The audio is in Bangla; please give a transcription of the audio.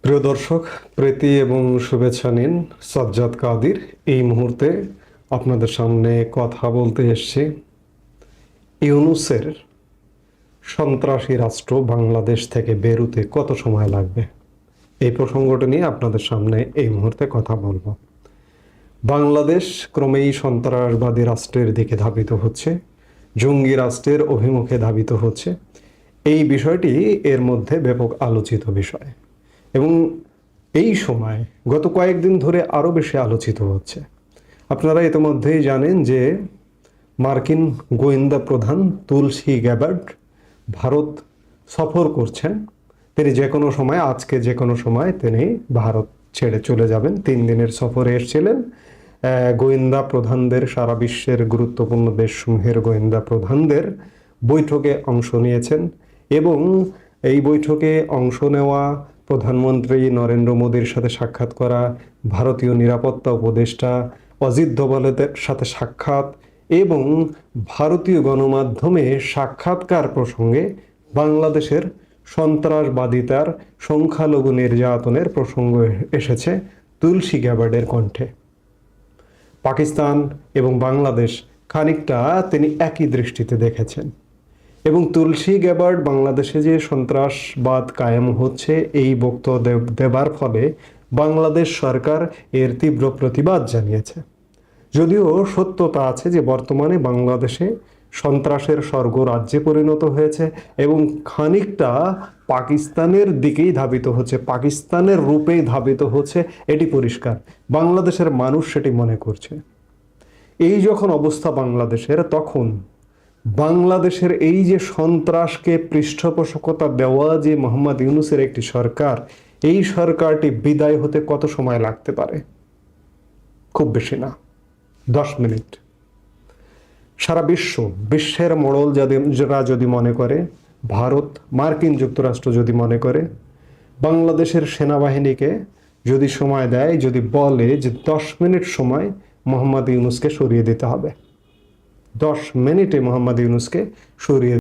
প্রিয় দর্শক, প্রীতি এবং শুভেচ্ছা নিন। সাজ্জাদ কাদির এই মুহূর্তে আপনাদের সামনে কথা বলতে এসেছি ইউনূসের সন্ত্রাসী রাষ্ট্র বাংলাদেশ থেকে বেরোতে কত সময় লাগবে, এই প্রসঙ্গটা নিয়ে আপনাদের সামনে এই মুহূর্তে কথা বলবো। বাংলাদেশ ক্রমেই সন্ত্রাসবাদী রাষ্ট্রের দিকে ধাবিত হচ্ছে, জঙ্গি রাষ্ট্রের অভিমুখে ধাবিত হচ্ছে। এই বিষয়টি এর মধ্যে ব্যাপক আলোচিত বিষয় এবং এই সময় গত কয়েকদিন ধরে আরও বেশি আলোচিত হচ্ছে। আপনারা ইতিমধ্যেই জানেন যে মার্কিন গোয়েন্দা প্রধান তুলসী গ্যাবার্ড ভারত সফর করছেন। তিনি যে কোনো সময়, আজকে যে কোনো সময় তিনি ভারত ছেড়ে চলে যাবেন। 3 দিনের সফরে এসেছিলেন। গোয়েন্দা প্রধানদের, সারা বিশ্বের গুরুত্বপূর্ণ দেশসমূহের গোয়েন্দা প্রধানদের বৈঠকে অংশ নিয়েছেন এবং এই বৈঠকে অংশ নেওয়া, প্রধানমন্ত্রী নরেন্দ্র মোদীর সাথে সাক্ষাৎ করা, ভারতীয় নিরাপত্তা উপদেষ্টা অজিত দোভালের সাথে সাক্ষাৎ এবং ভারতীয় গণমাধ্যমে সাক্ষাৎকার প্রসঙ্গে বাংলাদেশের সন্ত্রাসবাদিতার, সংখ্যালঘু নির্যাতনের প্রসঙ্গ এসেছে তুলসী গ্যাবার্ডের কণ্ঠে। পাকিস্তান এবং বাংলাদেশ খানিকটা তিনি একই দৃষ্টিতে দেখেছেন এবং তুলসী গ্যাবার্ড বাংলাদেশে যে সন্ত্রাসবাদ কায়েম হচ্ছে এই বক্তব্য দেবার ফলে বাংলাদেশ সরকার এর তীব্র প্রতিবাদ জানিয়েছে। যদিও সত্যতা আছে যে বর্তমানে বাংলাদেশে সন্ত্রাসের স্বর্গ রাজ্যে পরিণত হয়েছে এবং খানিকটা পাকিস্তানের দিকেই ধাবিত হচ্ছে, পাকিস্তানের রূপেই ধাবিত হচ্ছে, এটি পরিষ্কার। বাংলাদেশের মানুষ সেটি মনে করছে। এই যখন অবস্থা বাংলাদেশের, তখন বাংলাদেশের এই যে সন্ত্রাসকে পৃষ্ঠপোষকতা দেওয়া যে মোহাম্মদ ইউনূসের একটি সরকার, এই সরকারটি বিদায় হতে কত সময় লাগতে পারে? খুব বেশি না, 10 মিনিট। সারা বিশ্বের মোড়ল যারা যদি মনে করে, ভারত, মার্কিন যুক্তরাষ্ট্র যদি মনে করে, বাংলাদেশের সেনাবাহিনীকে যদি সময় দেয়, যদি বলে যে 10 মিনিট সময় মোহাম্মদ ইউনূসকে সরিয়ে দিতে হবে, 10 মিনিটে মোহাম্মদ ইউনূসকে সরিয়ে